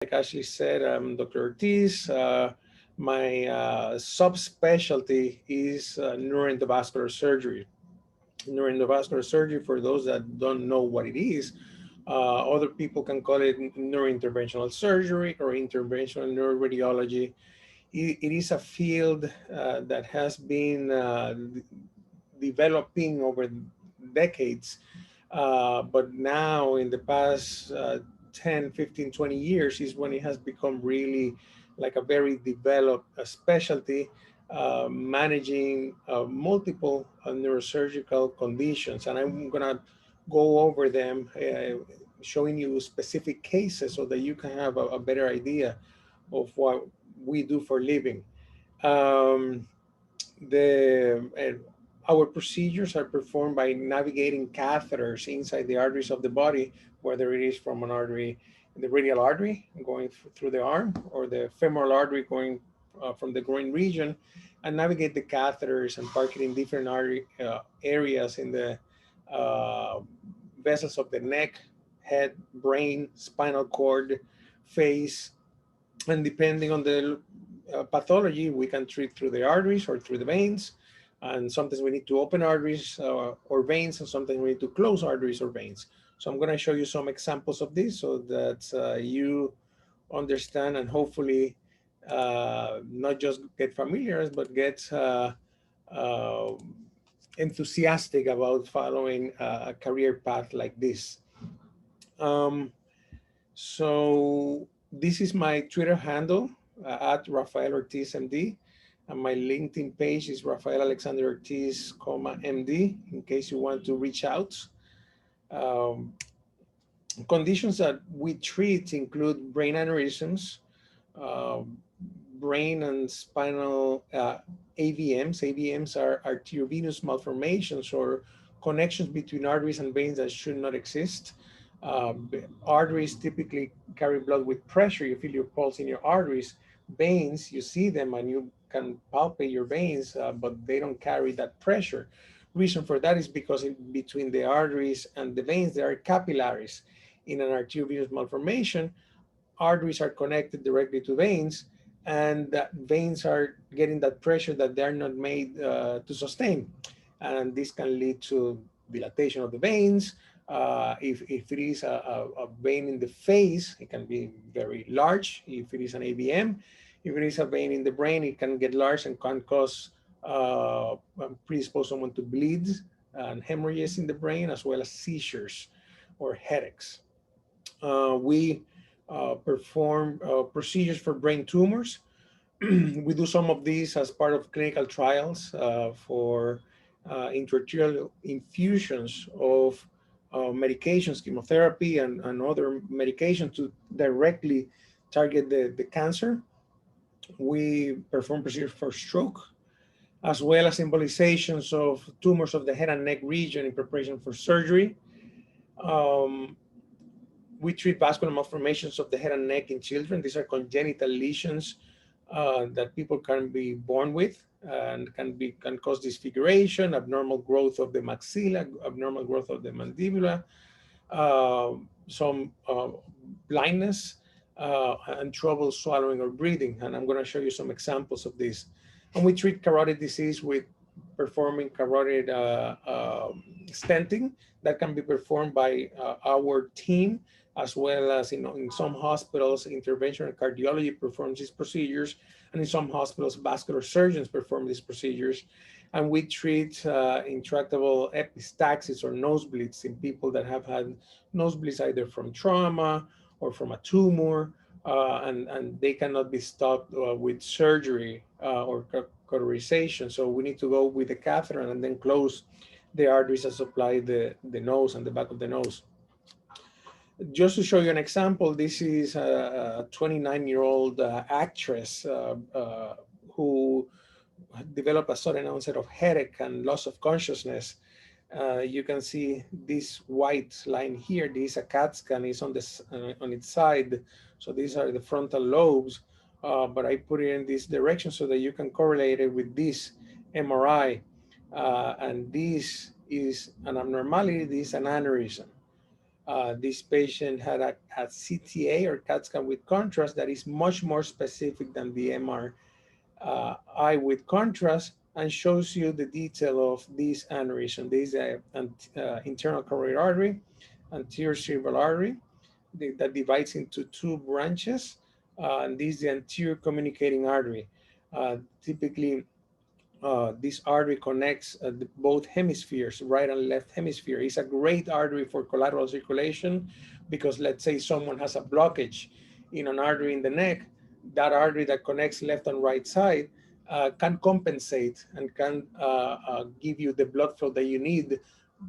Like Ashley said, I'm Dr. Ortiz. My subspecialty is neuroendovascular surgery. Neuroendovascular surgery, for those that don't know what it is, other people can call it neurointerventional surgery or interventional neuroradiology. It is a field that has been developing over decades, but now in the past 10, 15, 20 years is when it has become really like a very developed specialty, managing multiple neurosurgical conditions. And I'm gonna go over them, showing you specific cases so that you can have a better idea of what we do for living. Um, our procedures are performed by navigating catheters inside the arteries of the body, whether it is from an artery, the radial artery going through the arm, or the femoral artery going from the groin region, and navigate the catheters and park it in different artery areas in the uh, vessels of the neck, head, brain, spinal cord, face, and depending on the pathology, we can treat through the arteries or through the veins. And sometimes we need to open arteries or veins, and sometimes we need to close arteries or veins. So I'm going to show you some examples of this so that you understand and hopefully not just get familiar, but get uh, enthusiastic about following a career path like this. Um, so this is my Twitter handle at Rafael Ortiz MD, and my LinkedIn page is Rafael Alexander Ortiz, MD, in case you want to reach out. Um, Conditions that we treat include brain aneurysms, uh, brain and spinal AVMs. AVMs are arteriovenous malformations or connections between arteries and veins that should not exist. Uh, Arteries typically carry blood with pressure. You feel your pulse in your arteries. Veins, you see them and you can palpate your veins, but they don't carry that pressure. Reason for that is because in between the arteries and the veins, there are capillaries. In an arteriovenous malformation, arteries are connected directly to veins, and that veins are getting that pressure that they're not made to sustain. And this can lead to dilatation of the veins. If it is a vein in the face, it can be very large. If it is an AVM, if it is a vein in the brain, it can get large and can cause predispose someone to bleed and hemorrhages in the brain, as well as seizures or headaches. We perform procedures for brain tumors. We do some of these as part of clinical trials for intraarterial infusions of medications, chemotherapy, and other medications to directly target the cancer. We perform procedures for stroke, as well as embolizations of tumors of the head and neck region in preparation for surgery. Um, we treat vascular malformations of the head and neck in children. These are congenital lesions that people can be born with and can cause disfiguration, abnormal growth of the maxilla, abnormal growth of the mandibula, some blindness, and trouble swallowing or breathing. And I'm going to show you some examples of this. And we treat carotid disease with performing carotid stenting that can be performed by our team, as well as in some hospitals, interventional cardiology performs these procedures, and in some hospitals, vascular surgeons perform these procedures. And we treat intractable epistaxis or nosebleeds in people that have had nosebleeds either from trauma or from a tumor, and they cannot be stopped with surgery or cauterization. So we need to go with the catheter and then close the arteries that supply the nose and the back of the nose. Just to show you an example, this is a 29-year-old actress who developed a sudden onset of headache and loss of consciousness. You can see this white line here. This is a CAT scan. It's on this on its side. So these are the frontal lobes. But I put it in this direction so that you can correlate it with this MRI. And this is an abnormality. This is an aneurysm. This patient had a CTA or CAT scan with contrast that is much more specific than the MRI with contrast, and shows you the detail of this aneurysm. This is an internal carotid artery, anterior cerebral artery that divides into two branches. And this is the anterior communicating artery. Typically, this artery connects both hemispheres, right and left hemisphere. It's a great artery for collateral circulation because let's say someone has a blockage in an artery in the neck, that artery that connects left and right side can compensate and can give you the blood flow that you need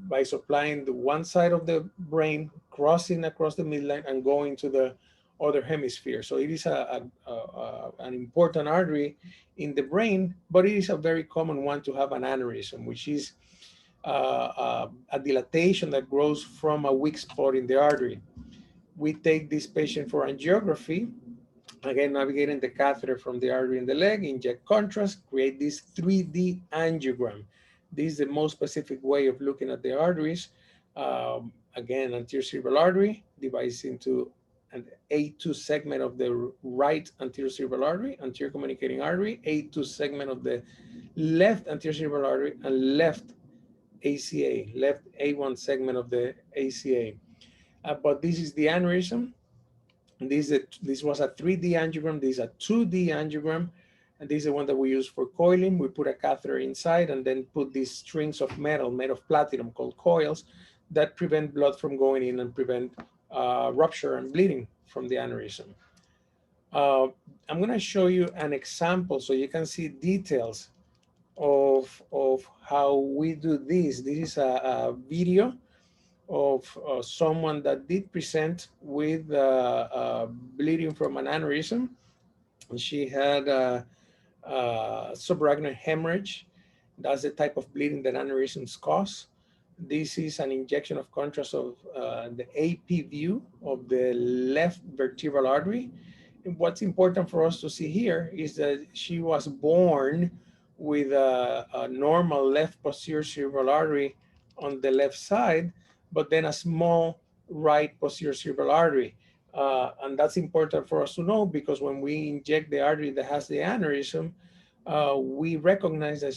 by supplying the one side of the brain, crossing across the midline and going to the other hemisphere. So it is an important artery in the brain, but it is a very common one to have an aneurysm, which is a dilatation that grows from a weak spot in the artery. We take this patient for angiography, again, navigating the catheter from the artery in the leg, inject contrast, create this 3D angiogram. This is the most specific way of looking at the arteries. Again, anterior cerebral artery divides into an A2 segment of the right anterior cerebral artery, anterior communicating artery, A2 segment of the left anterior cerebral artery, and left ACA, left A1 segment of the ACA. But this is the aneurysm. This was a 3D angiogram. This is a 2D angiogram. And this is the one that we use for coiling. We put a catheter inside and then put these strings of metal made of platinum called coils that prevent blood from going in and prevent rupture and bleeding from the aneurysm. I'm going to show you an example so you can see details of how we do this. This is a video of someone that did present with bleeding from an aneurysm. She had subarachnoid hemorrhage. That's the type of bleeding that aneurysms cause. This is an injection of contrast of the AP view of the left vertebral artery. And what's important for us to see here is that she was born with a normal left posterior cerebral artery on the left side, but then a small right posterior cerebral artery. And that's important for us to know because when we inject the artery that has the aneurysm, we recognize that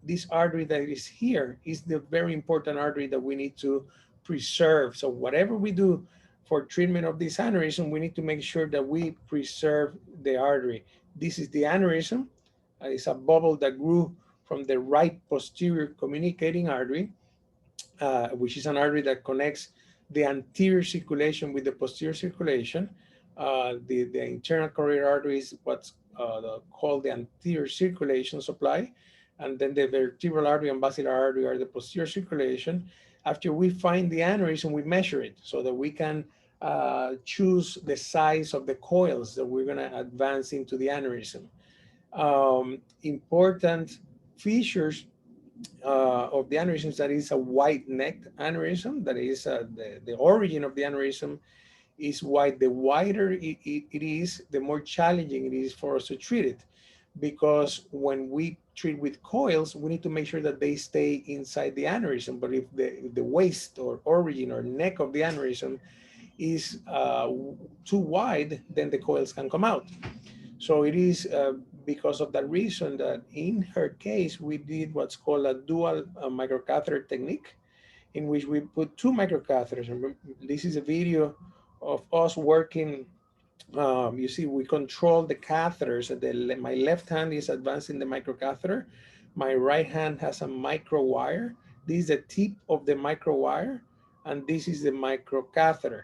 this artery that is here is the very important artery that we need to preserve. So whatever we do for treatment of this aneurysm, we need to make sure that we preserve the artery. This is the aneurysm. It's a bubble that grew from the right posterior communicating artery, which is an artery that connects the anterior circulation with the posterior circulation. The internal carotid artery is what's called the anterior circulation supply. And then the vertebral artery and vascular artery are the posterior circulation. After we find the aneurysm, we measure it so that we can choose the size of the coils that we're going to advance into the aneurysm. Important features of the aneurysm, that is a wide neck aneurysm, that is the origin of the aneurysm is wide. The wider it is, the more challenging it is for us to treat it, because when we treat with coils, we need to make sure that they stay inside the aneurysm. But if the waist or origin or neck of the aneurysm is too wide, then the coils can come out. So it is because of that reason that in her case, we did what's called a dual microcatheter technique, in which we put two microcatheters. And this is a video of us working. You see, we control the catheters. My left hand is advancing the microcatheter. My right hand has a micro wire. This is the tip of the micro wire, and this is the microcatheter.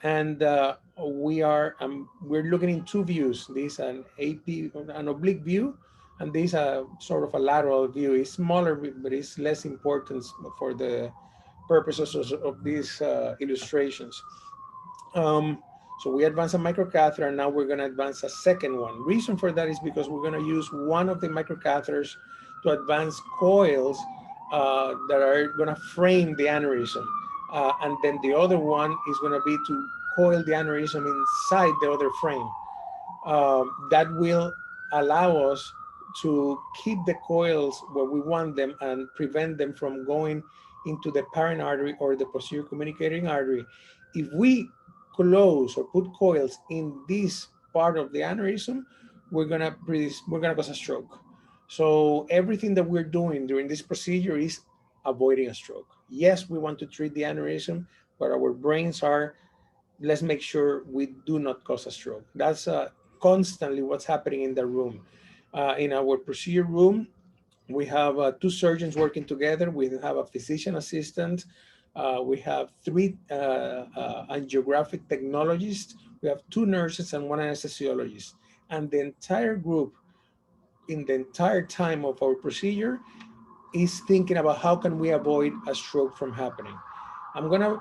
And we're looking in two views. This an oblique view, and this a sort of a lateral view. It's smaller, but it's less important for the purposes of these illustrations. So we advance a microcatheter, and now we're going to advance a second one. Reason for that is because we're going to use one of the microcatheters to advance coils that are going to frame the aneurysm. And then the other one is going to be to coil the aneurysm inside the other frame. That will allow us to keep the coils where we want them and prevent them from going into the parent artery or the posterior communicating artery. If we close or put coils in this part of the aneurysm, we're gonna cause a stroke. So everything that we're doing during this procedure is avoiding a stroke. Yes, we want to treat the aneurysm, but our brains are, let's make sure we do not cause a stroke. That's constantly what's happening in the room. In our procedure room, we have two surgeons working together. We have a physician assistant. We have three angiographic technologists. We have two nurses and one anesthesiologist. And the entire group, in the entire time of our procedure, is thinking about how can we avoid a stroke from happening. I'm gonna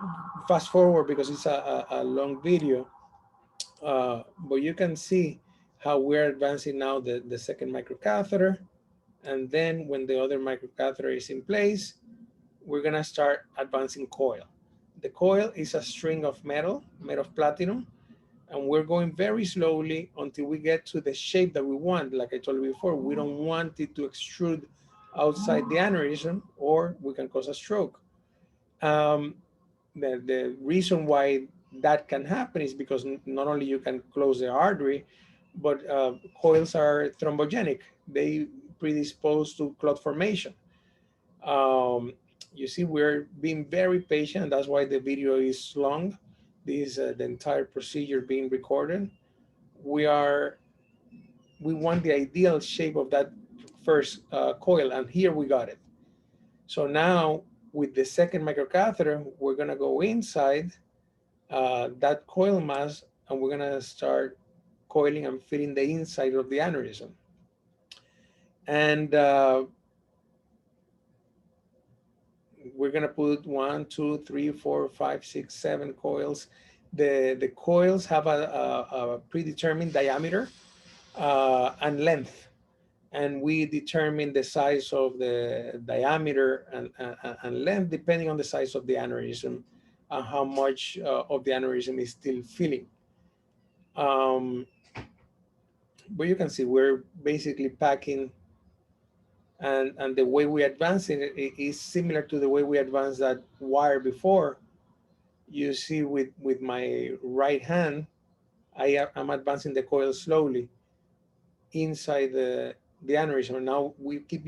fast forward because it's a long video, but you can see how we're advancing now the second microcatheter. And then when the other microcatheter is in place, we're gonna start advancing coil. The coil is a string of metal, made of platinum, and we're going very slowly until we get to the shape that we want. Like I told you before, we don't want it to extrude outside the aneurysm or we can cause a stroke. Um, the reason why that can happen is because not only you can close the artery, but coils are thrombogenic. They predispose to clot formation. Um, you see, we're being very patient. That's why the video is long. This the entire procedure being recorded. We are we want the ideal shape of that first coil, and here we got it. So now with the second microcatheter, we're gonna go inside that coil mass, and we're gonna start coiling and fitting the inside of the aneurysm. And we're gonna put 1, 2, 3, 4, 5, 6, 7 coils. The coils have a predetermined diameter and length, and we determine the size of the diameter and length depending on the size of the aneurysm and how much of the aneurysm is still filling. But you can see we're basically packing, and the way we advance it is similar to the way we advance that wire before. You see with my right hand, I'm advancing the coil slowly inside the aneurysm. Now we keep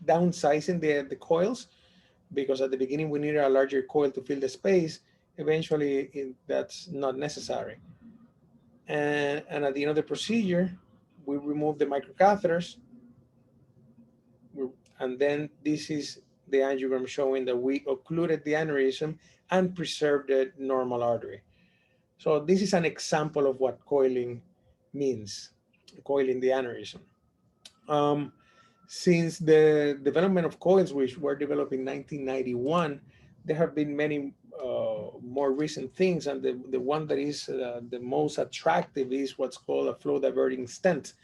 downsizing the coils because at the beginning we needed a larger coil to fill the space. Eventually that's not necessary. And at the end of the procedure, we remove the microcatheters, and then this is the angiogram showing that we occluded the aneurysm and preserved the normal artery. So this is an example of what coiling means, coiling the aneurysm. Since the development of coils, which were developed in 1991, there have been many more recent things, and the one that is the most attractive is what's called a flow diverting stent.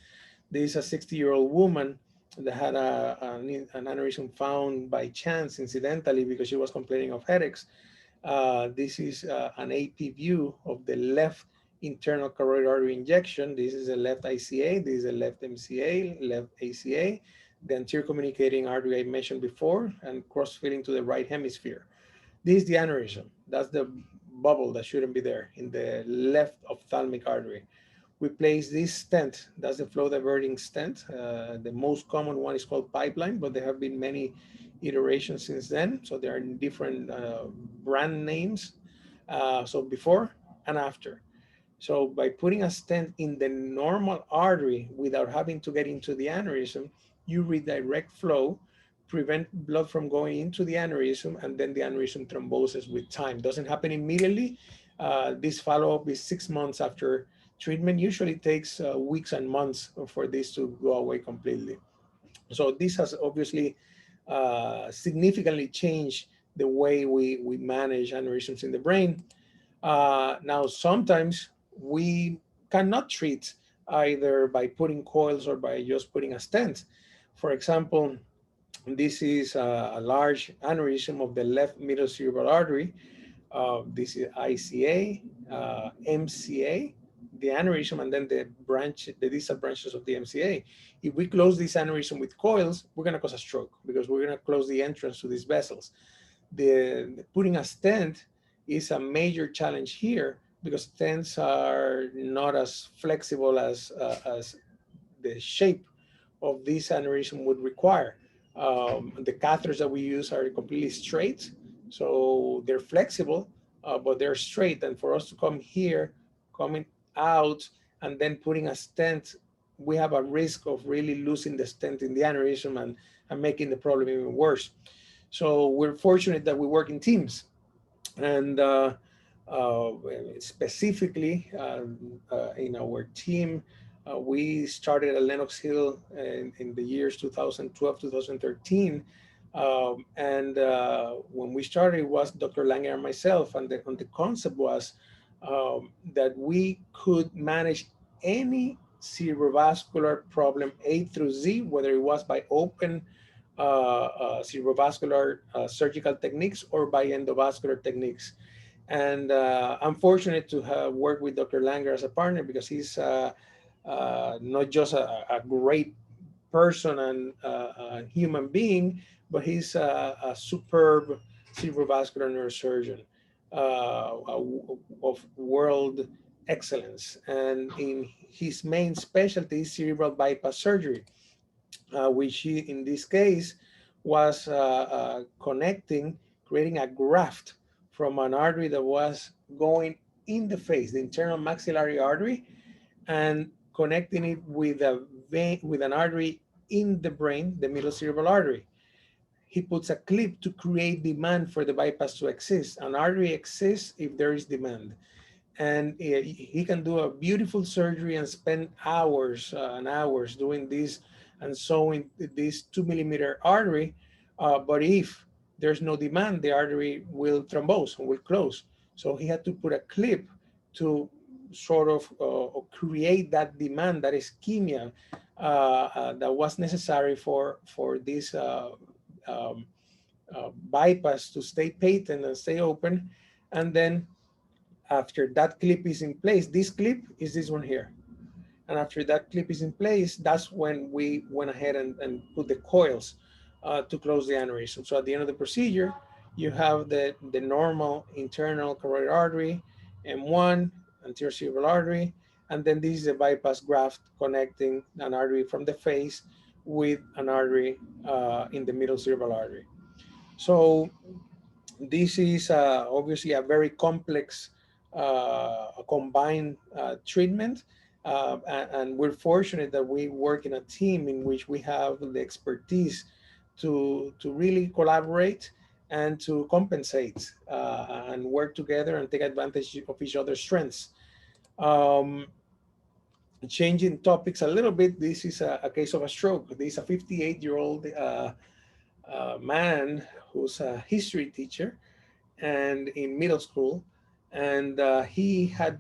This is a 60-year-old woman that had an aneurysm found by chance, incidentally, because she was complaining of headaches. This is an AP view of the left internal carotid artery injection. This is the left ICA, this is the left MCA, left ACA, the anterior communicating artery I mentioned before, and cross-filling to the right hemisphere. This is the aneurysm. That's the bubble that shouldn't be there in the left ophthalmic artery. We place this stent, that's the flow diverting stent. The most common one is called pipeline, but there have been many iterations since then. So there are different brand names. So before and after. So by putting a stent in the normal artery without having to get into the aneurysm, you redirect flow, prevent blood from going into the aneurysm, and then the aneurysm thromboses with time. Doesn't happen immediately. This follow-up is 6 months after treatment. Usually takes weeks and months for this to go away completely. So this has obviously significantly changed the way we manage aneurysms in the brain. Now, sometimes we cannot treat either by putting coils or by just putting a stent. For example, this is a large aneurysm of the left middle cerebral artery. This is ICA, MCA, the aneurysm, and then the distal branches of the MCA. If we close this aneurysm with coils, we're going to cause a stroke because we're going to close the entrance to these vessels. putting a stent is a major challenge here because stents are not as flexible as the shape of this aneurysm would require. The catheters that we use are completely straight, so they're flexible, but they're straight. And for us to come here, coming out, and then putting a stent, we have a risk of really losing the stent in the aneurysm and making the problem even worse. So we're fortunate that we work in teams. And uh, specifically in our team, we started at Lenox Hill in the years 2012, 2013. And when we started, it was Dr. Langer and myself. And the concept was that we could manage any cerebrovascular problem A through Z, whether it was by open cerebrovascular surgical techniques or by endovascular techniques. And I'm fortunate to have worked with Dr. Langer as a partner because he's not just a great person and a human being, but he's a superb cerebrovascular neurosurgeon of world excellence. And in his main specialty is cerebral bypass surgery, which he, in this case, was connecting, creating a graft from an artery that was going in the face, the internal maxillary artery, and connecting it with a vein, with an artery in the brain, the middle cerebral artery. He puts a clip to create demand for the bypass to exist. An artery exists if there is demand. And he can do a beautiful surgery and spend hours and hours doing this and sewing this 2 millimeter artery. But if there's no demand, the artery will thrombose and will close. So he had to put a clip to sort of create that demand, that ischemia that was necessary for this um, bypass to stay patent and stay open. And then after that clip is in place, this clip is this one here. And after that clip is in place, that's when we went ahead and put the coils to close the aneurysm. So at the end of the procedure, you have the normal internal carotid artery, M1, anterior cerebral artery, and then this is a bypass graft connecting an artery from the face with an artery in the middle cerebral artery. So this is obviously a very complex combined treatment. And we're fortunate that we work in a team in which we have the expertise to really collaborate and to compensate and work together and take advantage of each other's strengths. Um, Changing topics a little bit, this is a case of a stroke. This is a 58-year-old man who's a history teacher and in middle school, and he had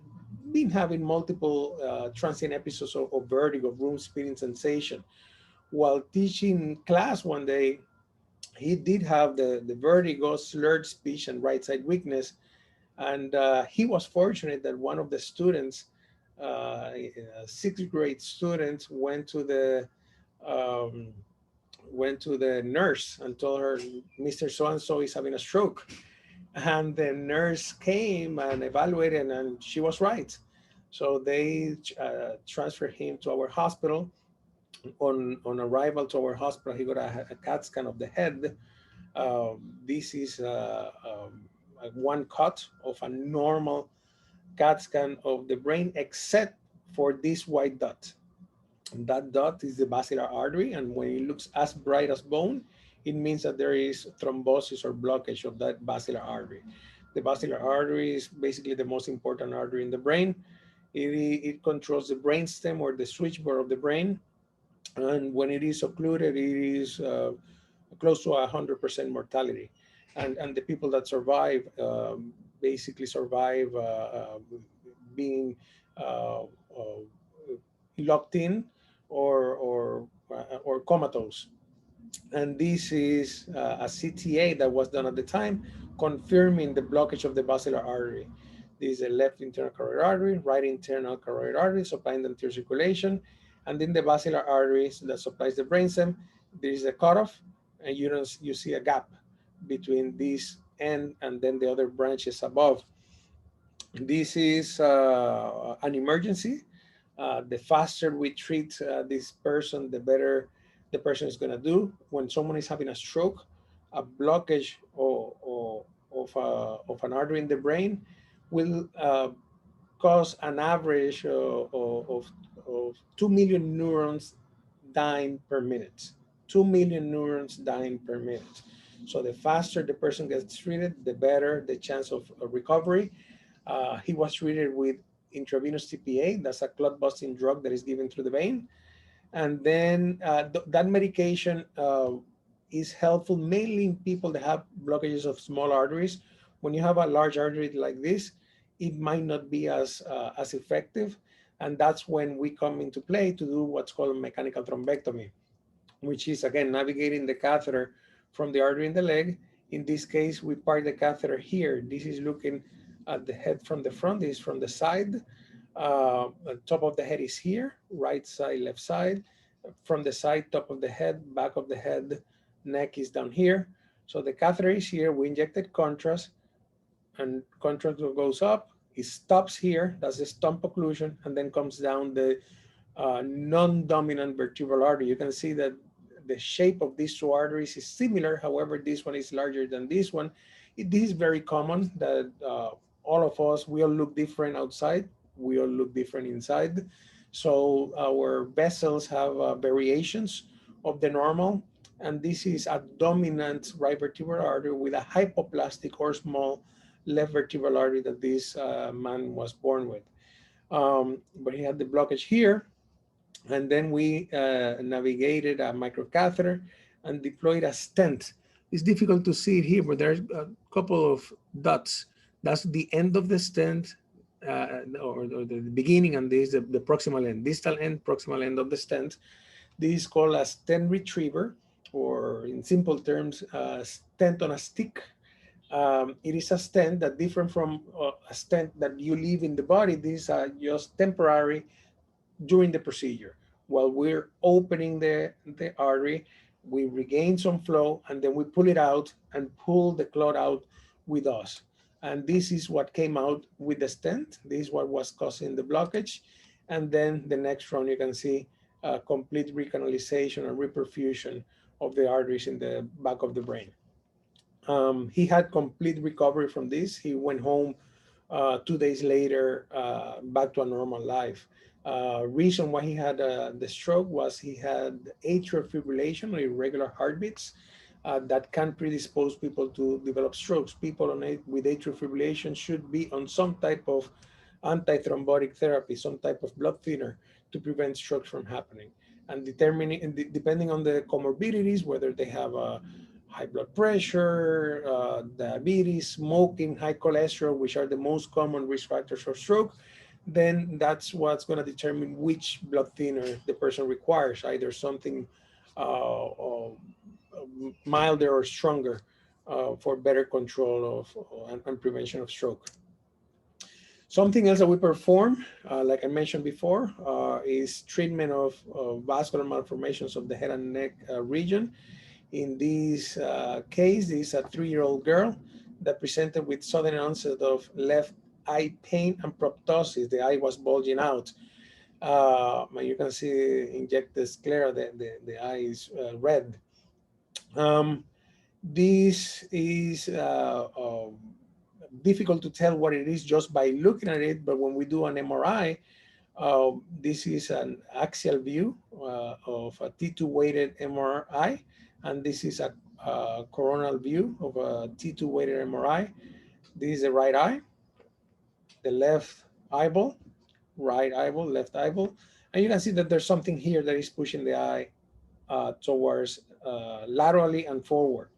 been having multiple transient episodes of vertigo, room spinning sensation. While teaching class one day, he did have the vertigo, slurred speech, and right side weakness. And he was fortunate that one of the students, a sixth grade student, um, went to the nurse and told her, Mr. So-and-so is having a stroke. And the nurse came and evaluated, and she was right. So they transferred him to our hospital. On arrival to our hospital, he got a CAT scan of the head. This is one cut of a normal CAT scan of the brain, except for this white dot. That dot is the basilar artery, and when it looks as bright as bone, it means that there is thrombosis or blockage of that basilar artery. The basilar artery is basically the most important artery in the brain. It controls the brainstem or the switchboard of the brain, and when it is occluded, it is close to 100% mortality. And the people that survive basically survive being uh, uh, locked in or comatose. And this is a CTA that was done at the time, confirming the blockage of the basilar artery. This is the left internal carotid artery, right internal carotid artery, supplying the anterior circulation, and then the basilar arteries that supplies the brainstem. There is a cutoff, and you see a gap between these end and then the other branches above. This is an emergency. The faster we treat this person, the better the person is going to do. When someone is having a stroke, a blockage of an artery in the brain will cause an average of 2 million neurons dying per minute. 2 million neurons dying per minute. So the faster the person gets treated, the better the chance of recovery. He was treated with intravenous TPA. That's a clot busting drug that is given through the vein. And then that medication is helpful mainly in people that have blockages of small arteries. When you have a large artery like this, it might not be as effective. And that's when we come into play to do what's called mechanical thrombectomy, which is again navigating the catheter from the artery in the leg. In this case, we park the catheter here. This is looking at the head from the front, this is from the side. The top of the head is here, right side, left side. From the side, top of the head, back of the head, neck is down here. So the catheter is here. We injected contrast, and contrast goes up. It stops here. That's the stump occlusion, and then comes down the non-dominant vertebral artery. You can see that the shape of these two arteries is similar. However, this one is larger than this one. This is very common that all of us, we all look different outside. We all look different inside. So our vessels have variations of the normal. And this is a dominant right vertebral artery with a hypoplastic or small left vertebral artery that this man was born with. But he had the blockage here. And then we navigated a microcatheter and deployed a stent. It's difficult to see it here, but there's a couple of dots. That's the end of the stent, or the beginning, and this is the proximal end, distal end, proximal end of the stent. This is called a stent retriever, or in simple terms, stent on a stick. It is a stent that different from a stent that you leave in the body. These are just temporary during the procedure. While we're opening the artery, we regain some flow, and then we pull it out and pull the clot out with us. And this is what came out with the stent. This is what was causing the blockage. And then the next round, you can see complete recanalization and reperfusion of the arteries in the back of the brain. He had complete recovery from this. He went home 2 days later, back to a normal life. Reason why he had the stroke was he had atrial fibrillation, or irregular heartbeats, that can predispose people to develop strokes. People with atrial fibrillation should be on some type of antithrombotic therapy, some type of blood thinner to prevent strokes from happening. And depending on the comorbidities, whether they have high blood pressure, diabetes, smoking, high cholesterol, which are the most common risk factors for stroke, then that's what's going to determine which blood thinner the person requires, either something milder or stronger for better control of and prevention of stroke. Something else that we perform, like I mentioned before, is treatment of vascular malformations of the head and neck region. In this case, this is a 3-year-old girl that presented with sudden onset of left eye pain and proptosis. The eye was bulging out. You can see injected sclera, the eye is red. This is difficult to tell what it is just by looking at it, but when we do an MRI, this is an axial view of a T2weighted MRI, and this is a coronal view of a T2weighted MRI. This is the right eye, the left eyeball, right eyeball, left eyeball, and you can see that there's something here that is pushing the eye towards laterally and forward,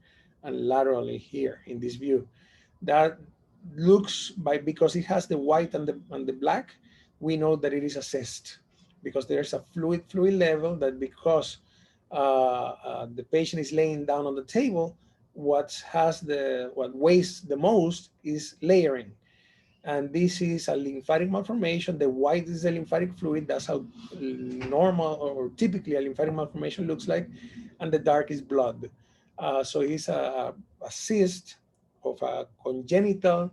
and laterally here in this view. That looks, because it has the white and the black, we know that it is a cyst, because there's a fluid level that, because the patient is laying down on the table, what weighs the most is layering. And this is a lymphatic malformation. The white is the lymphatic fluid. That's how normal or typically a lymphatic malformation looks like. And the dark is blood. So it's a cyst of a congenital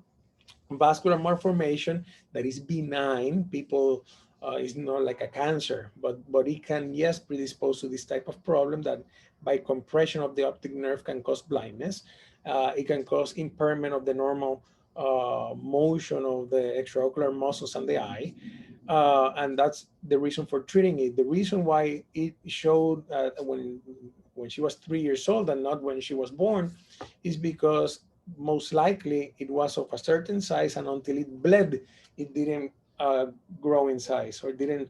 vascular malformation that is benign. People, it's not like a cancer, but it can, yes, predispose to this type of problem that by compression of the optic nerve can cause blindness. It can cause impairment of the normal motion of the extraocular muscles and the eye. And that's the reason for treating it. The reason why it showed when she was 3 years old and not when she was born is because most likely it was of a certain size, and until it bled, it didn't grow in size, or didn't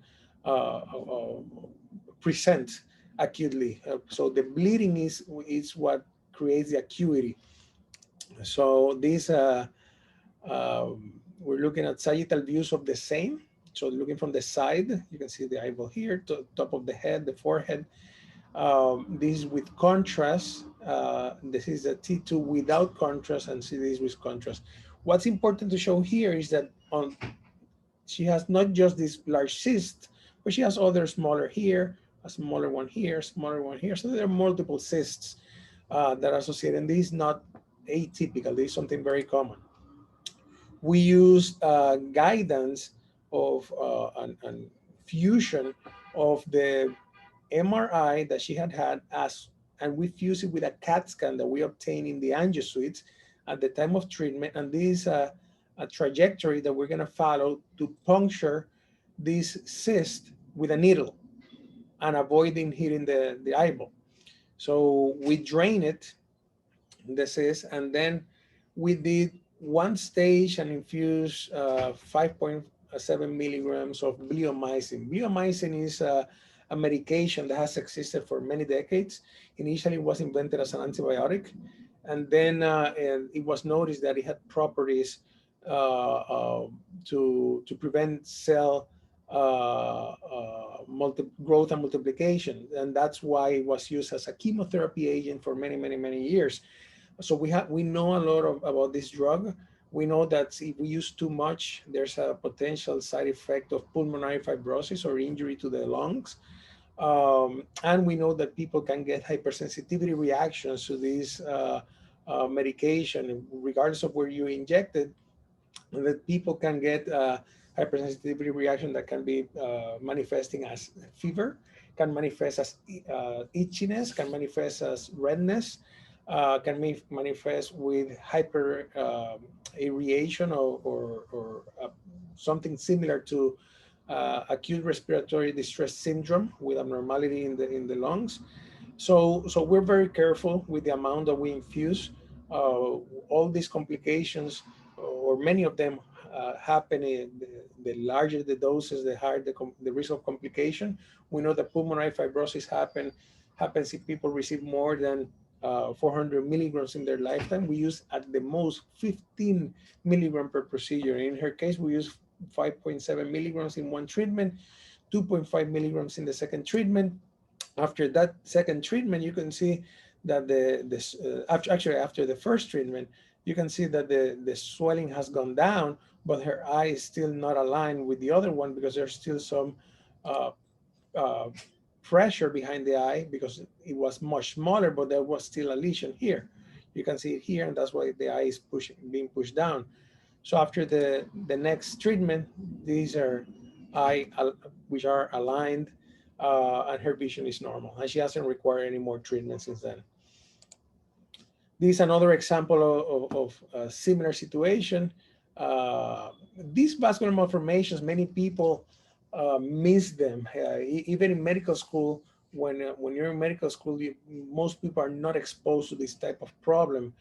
present acutely. So the bleeding is what creates the acuity. So this we're looking at sagittal views of the same. So looking from the side, you can see the eyeball here, top of the head, the forehead. This is with contrast. This is a T2 without contrast, and see this with contrast. What's important to show here is that she has not just this large cyst, but she has other smaller here, a smaller one here, smaller one here. So there are multiple cysts that are associated. And this is not atypical. This is something very common. We use guidance of and fusion of the MRI that she had and we fuse it with a CAT scan that we obtained in the angio suites at the time of treatment. And this is a trajectory that we're going to follow to puncture this cyst with a needle and avoiding hitting the eyeball. So we drain it, the cyst, and then we did one stage and infused 5.7 milligrams of biomycin. Biomycin is a medication that has existed for many decades. Initially, it was invented as an antibiotic, and then it was noticed that it had properties to prevent cell growth and multiplication, and that's why it was used as a chemotherapy agent for many years. So we know a lot about this drug. We know that if we use too much, there's a potential side effect of pulmonary fibrosis or injury to the lungs. And we know that people can get hypersensitivity reactions to this medication, regardless of where you inject it, that people can get hypersensitivity reaction that can be manifesting as fever, can manifest as itchiness, can manifest as redness, can manifest with hyper aeration or something similar to acute respiratory distress syndrome with abnormality in the lungs. So we're very careful with the amount that we infuse. All these complications, or many of them, happen the larger the doses, the higher the risk of complication. We know that pulmonary fibrosis happens if people receive more than 400 milligrams in their lifetime. We use at the most 15 milligram per procedure. In her case, we use 5.7 milligrams in one treatment, 2.5 milligrams in the second treatment. After that second treatment, you can see that after the first treatment, you can see that the swelling has gone down, but her eye is still not aligned with the other one because there's still some uh, uh, pressure behind the eye because it was much smaller, but there was still a lesion here. You can see it here, and that's why the eye is being pushed down. So after the next treatment, these are eye which are aligned, and her vision is normal, and she hasn't required any more treatment since then. This is another example of a similar situation. These vascular malformations, many people miss them. Even in medical school, when you're in medical school, most people are not exposed to this type of problem.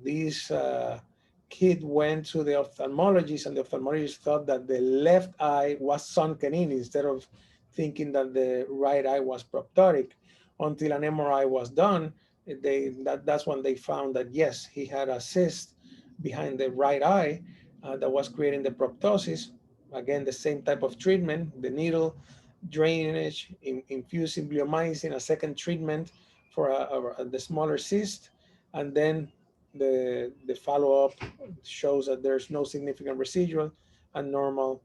This kid went to the ophthalmologist, and the ophthalmologist thought that the left eye was sunken in instead of thinking that the right eye was proptotic, until an MRI was done. That's when they found that yes, he had a cyst behind the right eye that was creating the proptosis. Again, the same type of treatment, the needle, drainage, infusing biomycin, a second treatment for the smaller cyst, and then the follow-up shows that there's no significant residual and normal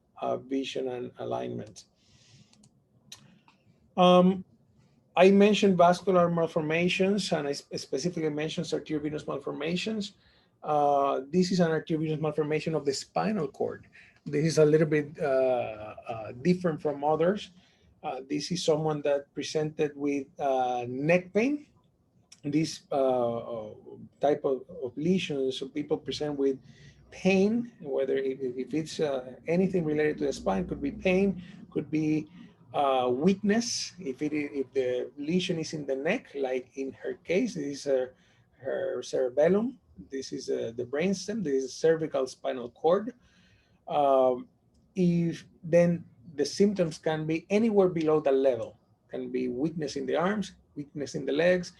vision and alignment. I mentioned vascular malformations, and I specifically mentioned arteriovenous malformations. This is an arteriovenous malformation of the spinal cord. This is a little bit different from others. This is someone that presented with neck pain. This type of lesions, so people present with pain, whether if it's anything related to the spine, could be pain, could be weakness. If the lesion is in the neck, like in her case, this is her cerebellum. This is the brainstem. This is cervical spinal cord. Um, if then the symptoms can be anywhere below that level. Can be weakness in the arms, weakness in the legs,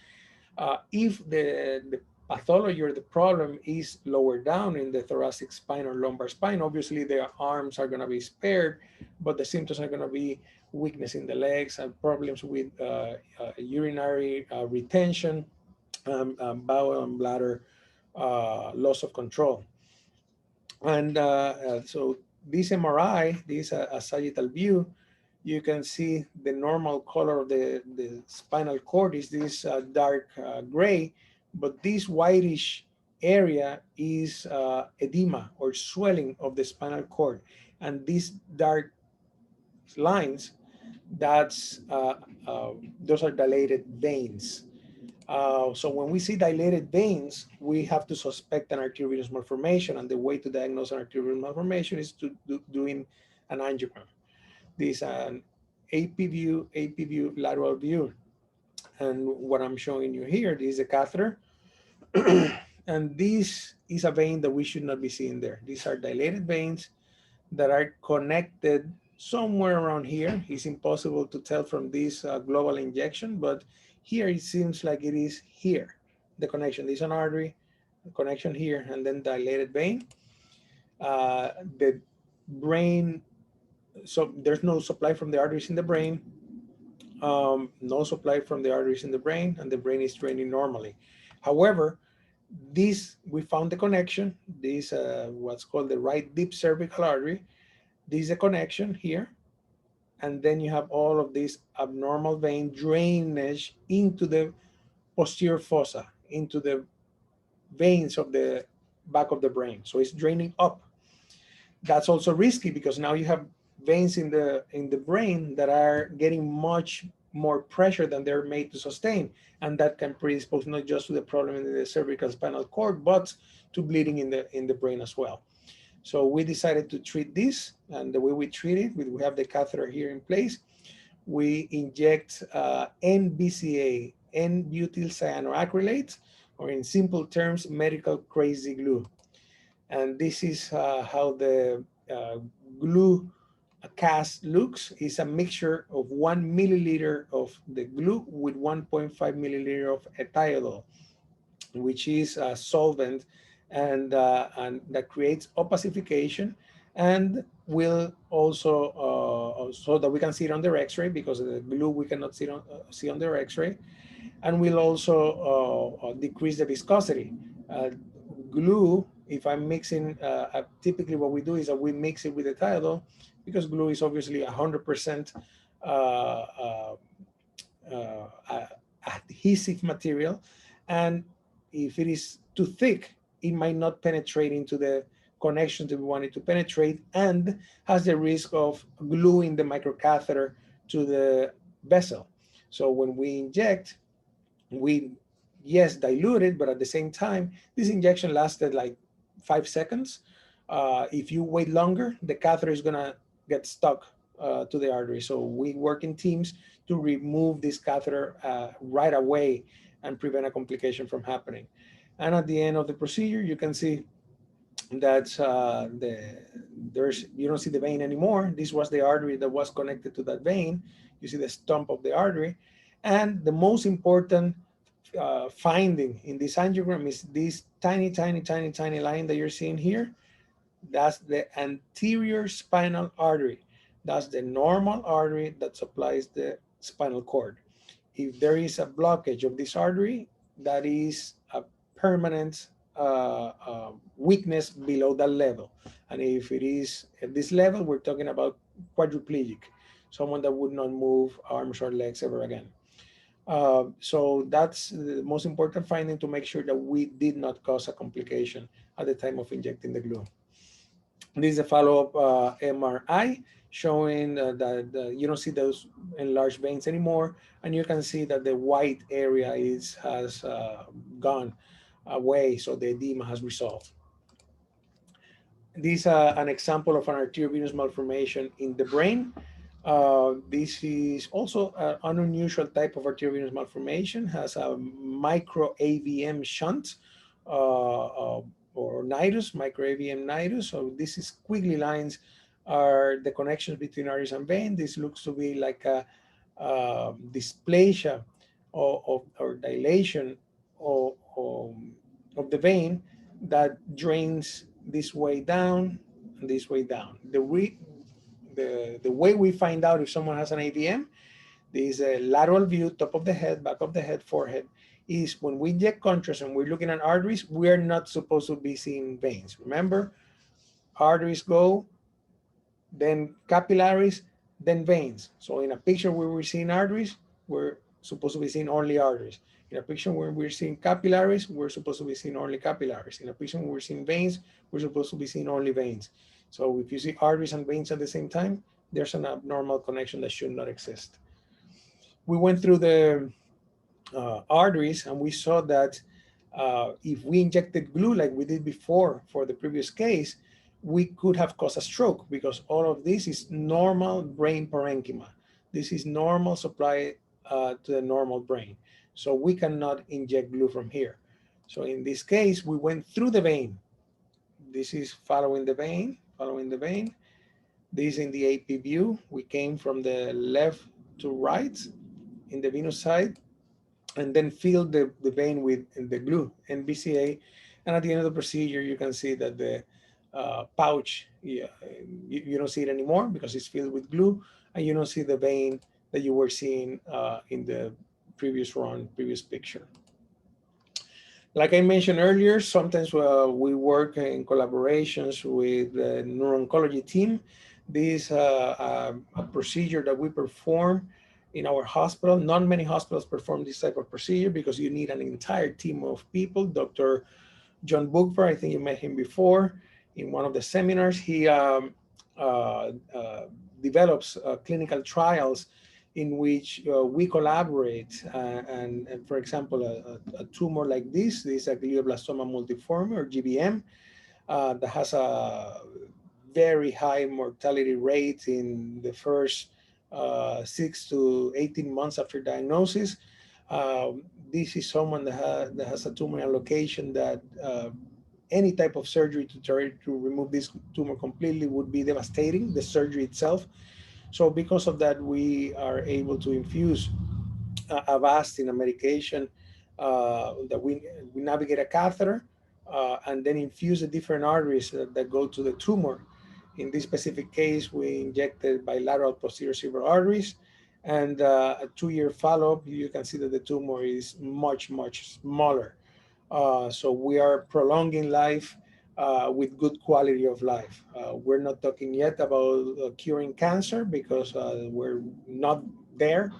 if the pathology or the problem is lower down in the thoracic spine or lumbar spine, obviously the arms are going to be spared, but the symptoms are going to be weakness in the legs and problems with urinary retention, bowel and bladder loss of control. And so this MRI, this a sagittal view, you can see the normal color of the spinal cord is this dark gray, but this whitish area is edema or swelling of the spinal cord. And these dark lines, that's those are dilated veins. So when we see dilated veins, we have to suspect an arteriovenous malformation, and the way to diagnose an arteriovenous malformation is to doing an angiogram. This is an AP view, lateral view. And what I'm showing you here, this is a catheter. And this is a vein that we should not be seeing there. These are dilated veins that are connected somewhere around here. It's impossible to tell from this global injection, but here it seems like it is here. The connection, this is an artery, the connection here, and then dilated vein. The brain, so there's no supply from the arteries in the brain, no supply from the arteries in the brain, and the brain is draining normally. However, this, we found the connection. This what's called the right deep cervical artery. This is a connection here. And then you have all of this abnormal vein drainage into the posterior fossa, into the veins of the back of the brain. So it's draining up. That's also risky because now you have veins in the brain that are getting much more pressure than they're made to sustain, and that can predispose not just to the problem in the cervical spinal cord, but to bleeding in the brain as well. So we decided to treat this, and the way we treat it, we have the catheter here in place. We inject NBCA, N-butyl cyanoacrylate, or in simple terms, medical crazy glue. And this is how the glue cast looks. It's a mixture of 1 milliliter of the glue with 1.5 milliliter of ethiodol, which is a solvent and that creates opacification, and will also so that we can see it on their x-ray, because the glue we cannot see on their x-ray, and will also decrease the viscosity. Glue, if I'm mixing, typically what we do is that we mix it with the thiodol, because glue is obviously 100% adhesive material, and if it is too thick, it might not penetrate into the connections that we want it to penetrate, and has the risk of gluing the microcatheter to the vessel. So when we inject, we, yes, dilute it, but at the same time, this injection lasted like 5 seconds. If you wait longer, the catheter is gonna get stuck to the artery. So we work in teams to remove this catheter right away and prevent a complication from happening. And at the end of the procedure, you can see that you don't see the vein anymore. This was the artery that was connected to that vein. You see the stump of the artery. And the most important finding in this angiogram is this tiny, tiny, tiny, tiny line that you're seeing here. That's the anterior spinal artery. That's the normal artery that supplies the spinal cord. If there is a blockage of this artery, that is a permanent weakness below that level. And if it is at this level, we're talking about quadriplegic, someone that would not move arms or legs ever again. So that's the most important finding, to make sure that we did not cause a complication at the time of injecting the glue. This is a follow-up MRI showing that you don't see those enlarged veins anymore, and you can see that the white area has gone away, so the edema has resolved. This is an example of an arteriovenous malformation in the brain. This is also an unusual type of arteriovenous malformation, has a micro AVM shunt or nidus, micro AVM nidus. So this is squiggly lines are the connections between arteries and vein. This looks to be like a dysplasia or dilation of the vein that drains this way down and this way down. The way we find out if someone has an AVM, this lateral view, top of the head, back of the head, forehead, is when we inject contrast and we're looking at arteries, we're not supposed to be seeing veins. Remember, arteries go, then capillaries, then veins. So in a picture where we're seeing arteries, we're supposed to be seeing only arteries. In a picture where we're seeing capillaries, we're supposed to be seeing only capillaries. In a picture where we're seeing veins, we're supposed to be seeing only veins. So if you see arteries and veins at the same time, there's an abnormal connection that should not exist. We went through the arteries, and we saw that if we injected glue like we did before for the previous case, we could have caused a stroke, because all of this is normal brain parenchyma. This is normal supply to the normal brain. So we cannot inject glue from here. So in this case, we went through the vein. This is following the vein, following the vein. This in the AP view. We came from the left to right in the venous side, and then fill the vein with the glue, NBCA. And at the end of the procedure, you can see that the pouch, you don't see it anymore because it's filled with glue, and you don't see the vein that you were seeing in the previous picture. Like I mentioned earlier, sometimes we work in collaborations with the neuro-oncology team. This is a procedure that we perform in our hospital. Not many hospitals perform this type of procedure because you need an entire team of people. Dr. John Bookvar, I think you met him before in one of the seminars. He develops clinical trials in which we collaborate. And for example, a tumor like this is a glioblastoma multiforme, or GBM, that has a very high mortality rate in the first 6 to 18 months after diagnosis. This is someone that has a tumor location that any type of surgery to try to remove this tumor completely would be devastating, the surgery itself. So because of that, we are able to infuse Avastin, a medication that we navigate a catheter and then infuse the different arteries that go to the tumor. In this specific case, we injected bilateral posterior cerebral arteries, and a 2-year follow-up, you can see that the tumor is much, much smaller. So we are prolonging life with good quality of life. We're not talking yet about curing cancer because we're not there,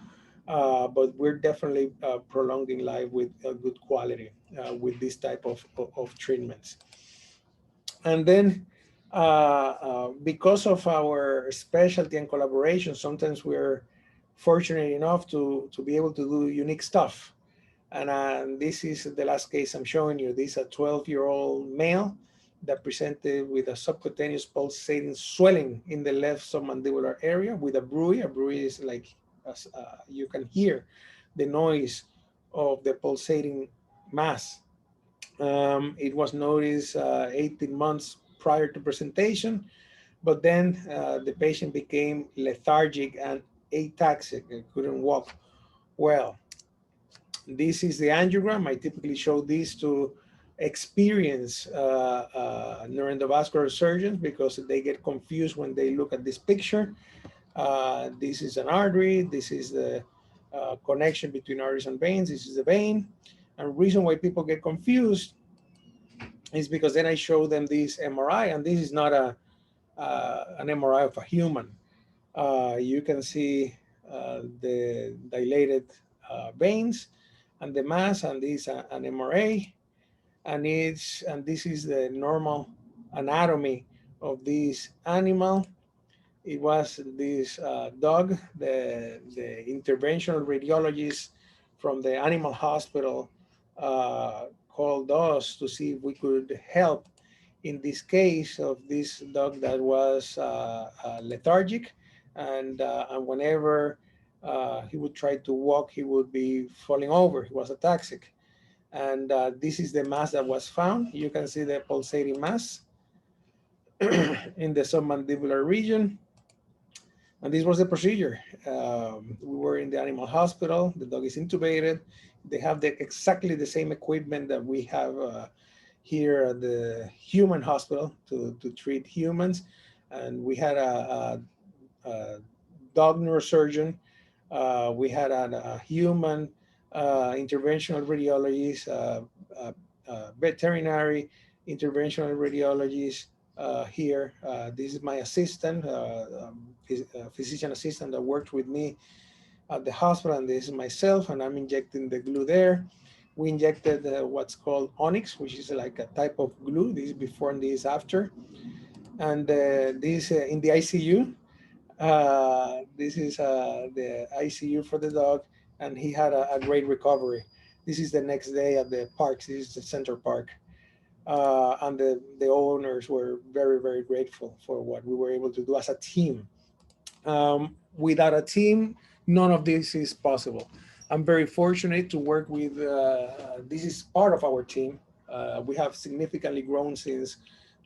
but we're definitely prolonging life with good quality with this type of treatments. And then because of our specialty and collaboration, sometimes we're fortunate enough to be able to do unique stuff. And this is the last case I'm showing you. This is a 12-year-old male that presented with a subcutaneous pulsating swelling in the left submandibular area with a bruit. A bruit is like, you can hear the noise of the pulsating mass. It was noticed 18 months prior to presentation, but then the patient became lethargic and ataxic and couldn't walk well. This is the angiogram. I typically show this to experienced Neuro-Endovascular surgeons because they get confused when they look at this picture. This is an artery. This is the connection between arteries and veins. This is the vein. And the reason why people get confused is because then I show them this MRI, and this is not an MRI of a human. You can see the dilated veins and the mass, and this an MRA, and this is the normal anatomy of this animal. It was this dog, the interventional radiologist from the animal hospital called us to see if we could help in this case of this dog that was lethargic, and whenever he would try to walk, he would be falling over. He was ataxic. And this is the mass that was found. You can see the pulsating mass in the submandibular region. And this was the procedure. We were in the animal hospital. The dog is intubated. They have exactly the same equipment that we have here at the human hospital to treat humans. And we had a dog neurosurgeon. We had a human interventional radiologist, veterinary interventional radiologist here. This is my assistant, physician assistant that worked with me at the hospital, and this is myself, and I'm injecting the glue there. We injected what's called Onyx, which is like a type of glue. This is before and this is after. And this in the ICU. This is the ICU for the dog, and he had a great recovery. This is the next day at the park. This is the Center Park. And the owners were very, very grateful for what we were able to do as a team. Without a team, none of this is possible. I'm very fortunate to work with, this is part of our team. We have significantly grown since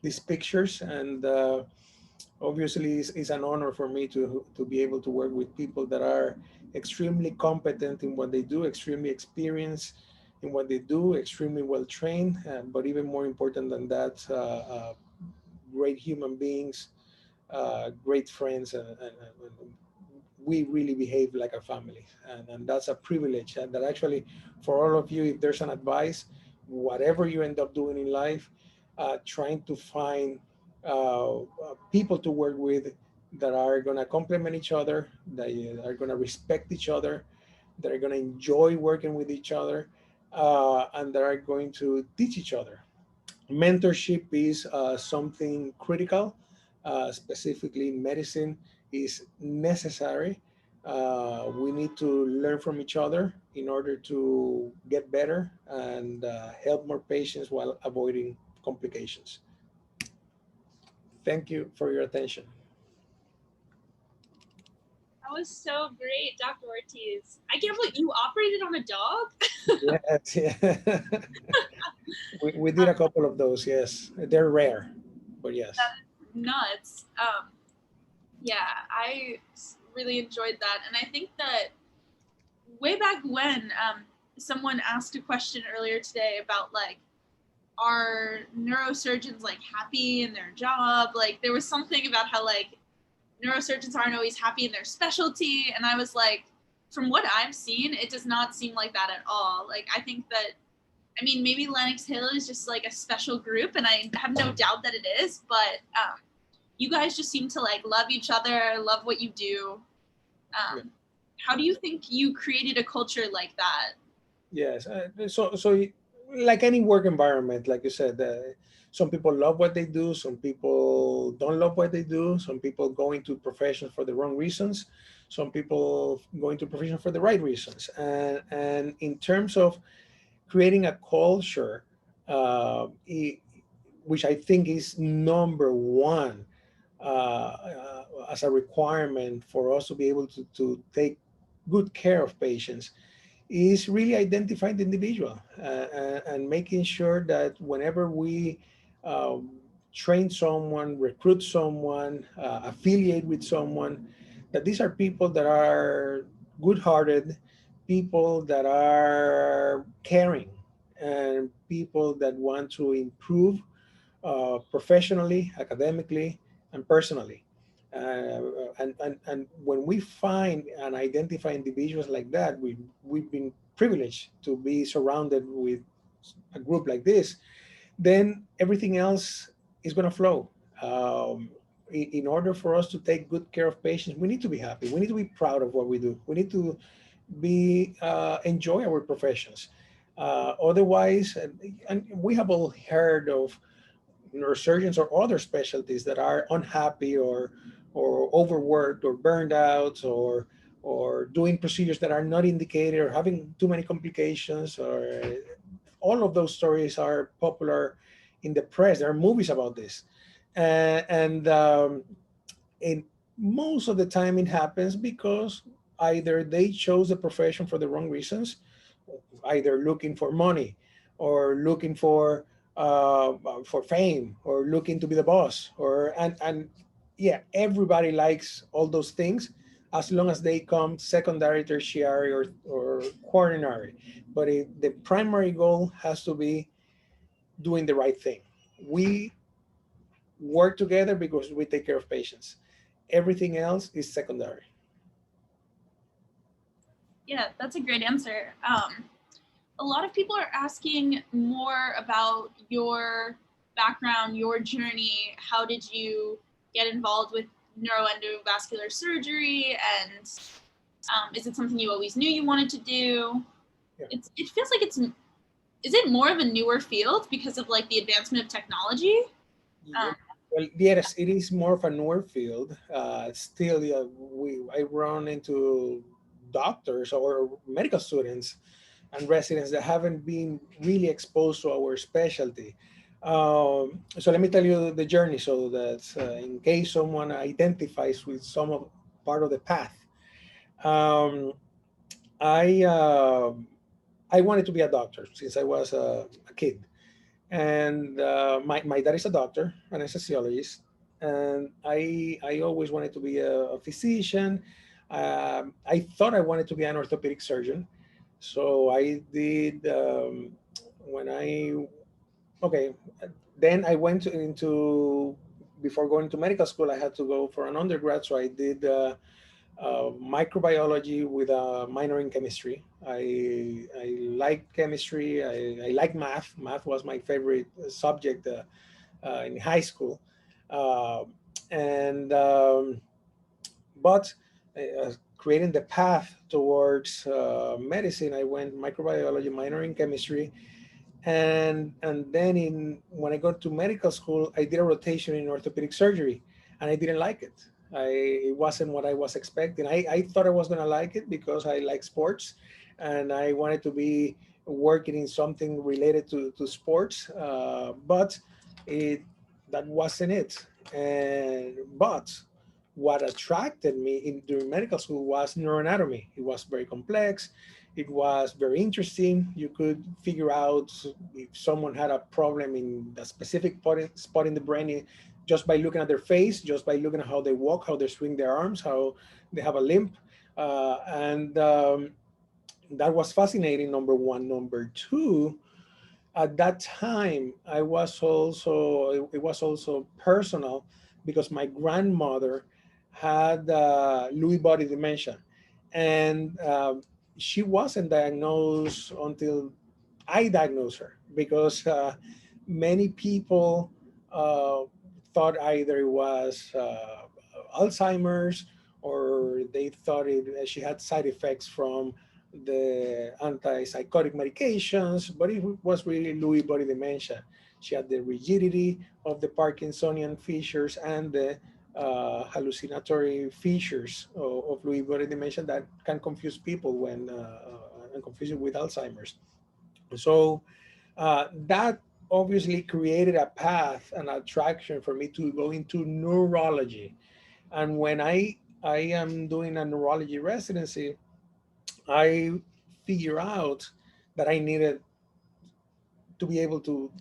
these pictures, and obviously it's an honor for me to be able to work with people that are extremely competent in what they do, extremely experienced in what they do, extremely well trained, but even more important than that, great human beings, great friends, and we really behave like a family. And that's a privilege. And that actually, for all of you, if there's an advice, whatever you end up doing in life, trying to find people to work with that are going to complement each other, that are going to respect each other, that are going to enjoy working with each other, and that are going to teach each other. Mentorship is something critical, specifically in medicine, is necessary. We need to learn from each other in order to get better and help more patients while avoiding complications. Thank you for your attention. That was so great, Dr. Ortiz. I can't believe you operated on a dog. Yes, yeah. We did a couple of those, yes. They're rare, but yes. That is nuts. Yeah, I really enjoyed that, and I think that way back when, someone asked a question earlier today about like, are neurosurgeons like happy in their job? Like, there was something about how like neurosurgeons aren't always happy in their specialty, and I was like, from what I've seen, it does not seem like that at all. Like, I think that, I mean, maybe Lenox Hill is just like a special group, and I have no doubt that it is, but you guys just seem to like love each other, love what you do. Yeah. How do you think you created a culture like that? Yes. So like any work environment, like you said, some people love what they do, some people don't love what they do, some people go into professions for the wrong reasons, some people go into profession for the right reasons. And in terms of creating a culture, which I think is number one as a requirement for us to be able to take good care of patients, is really identifying the individual and making sure that whenever we um, train someone, recruit someone, affiliate with someone, that these are people that are good-hearted, people that are caring, and people that want to improve professionally, academically, and personally. And when we find and identify individuals like that, we've been privileged to be surrounded with a group like this, then everything else is going to flow. In order for us to take good care of patients, we need to be happy. We need to be proud of what we do. We need to be enjoy our professions. Otherwise, and we have all heard of neurosurgeons or other specialties that are unhappy or overworked or burned out or doing procedures that are not indicated or having too many complications, or all of those stories are popular in the press. There are movies about this, and and most of the time it happens because either they chose the profession for the wrong reasons, either looking for money or looking for fame or looking to be the boss, or and yeah, everybody likes all those things as long as they come secondary, tertiary, or quaternary. But the primary goal has to be doing the right thing. We work together because we take care of patients. Everything else is secondary. Yeah, that's a great answer. A lot of people are asking more about your background, your journey. How did you get involved with neuroendovascular surgery? And is it something you always knew you wanted to do? Yeah. It feels like is it more of a newer field because of like the advancement of technology? Yeah. Well, yes, it is more of a newer field. Still, yeah, I run into doctors or medical students and residents that haven't been really exposed to our specialty. So let me tell you the journey, so that in case someone identifies with some of part of the path. Um, I uh, I wanted to be a doctor since I was a kid, and my dad is a doctor, an anesthesiologist, and I always wanted to be a physician. I thought I wanted to be an orthopedic surgeon, so I did when I okay. Then I went into before going to medical school. I had to go for an undergrad, so I did microbiology with a minor in chemistry. I like chemistry. I like math. Math was my favorite subject in high school. Uh, and but creating the path towards medicine, I went microbiology, minor in chemistry, and then in when I got to medical school, I did a rotation in orthopedic surgery, and I didn't like it. It wasn't what I was expecting. I thought I was gonna like it because I like sports, and I wanted to be working in something related to sports, but it that wasn't it. And but what attracted me in during medical school was neuroanatomy. It was very complex, it was very interesting. You could figure out if someone had a problem in a specific spot in the brain just by looking at their face, just by looking at how they walk, how they swing their arms, how they have a limp. And that was fascinating, number one. Number two, at that time, it was also personal because my grandmother had Lewy body dementia, and she wasn't diagnosed until I diagnosed her because many people uh, thought either it was Alzheimer's or they thought she had side effects from the antipsychotic medications, but it was really Lewy body dementia. She had the rigidity of the Parkinsonian features and the hallucinatory features of Lewy body dementia that can confuse people when and confuse it with Alzheimer's. So that obviously created a path and attraction for me to go into neurology. And when I am doing a neurology residency, I figure out that I needed to be able to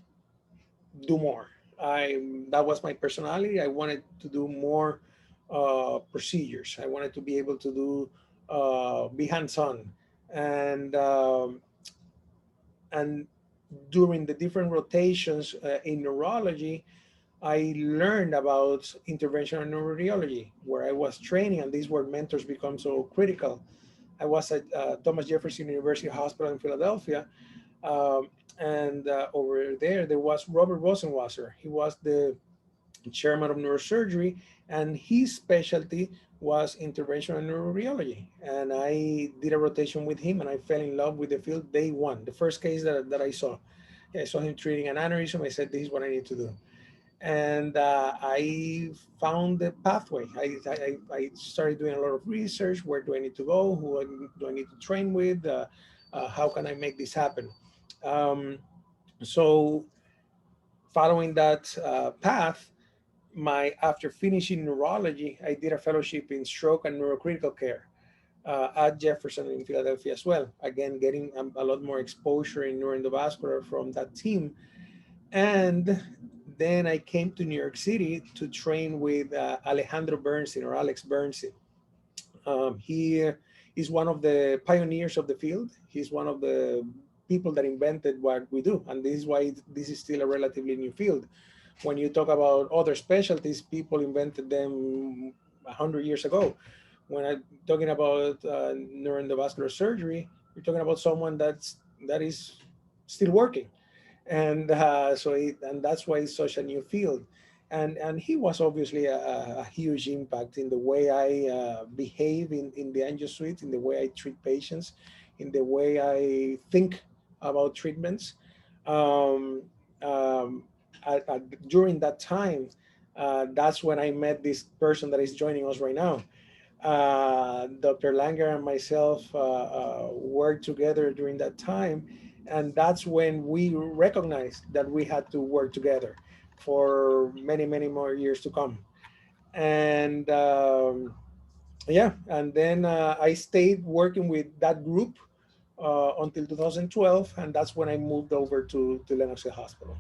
do more. That was my personality. I wanted to do more procedures. I wanted to be able to do be hands-on, and and during the different rotations in neurology, I learned about interventional neuroradiology, where I was training, and these were mentors become so critical. I was at Thomas Jefferson University Hospital in Philadelphia, um, and over there was Robert Rosenwasser. He was the chairman of neurosurgery, and his specialty was interventional neuroradiology. And I did a rotation with him and I fell in love with the field day one. The first case that I saw. I saw him treating an aneurysm. I said, this is what I need to do. And I found the pathway. I started doing a lot of research. Where do I need to go? Who do I need to train with? How can I make this happen? Um, so following that path, my after finishing neurology, I did a fellowship in stroke and neurocritical care at Jefferson in Philadelphia as well. Again, getting a lot more exposure in Neuro-Endovascular from that team. And then I came to New York City to train with Alejandro Bernstein or Alex Bernstein. He is one of the pioneers of the field. He's one of the people that invented what we do. And this is why this is still a relatively new field. When you talk about other specialties, people invented them 100 years ago. When I'm talking about neuroendovascular surgery, you're talking about someone that is still working, and and that's why it's such a new field. And he was obviously a huge impact in the way I behave in the angio suite, in the way I treat patients, in the way I think about treatments. Um, um, During that time, that's when I met this person that is joining us right now. Dr. Langer and myself worked together during that time, and that's when we recognized that we had to work together for many, many more years to come. And yeah, and then I stayed working with that group until 2012, and that's when I moved over to Lenox Hill Hospital.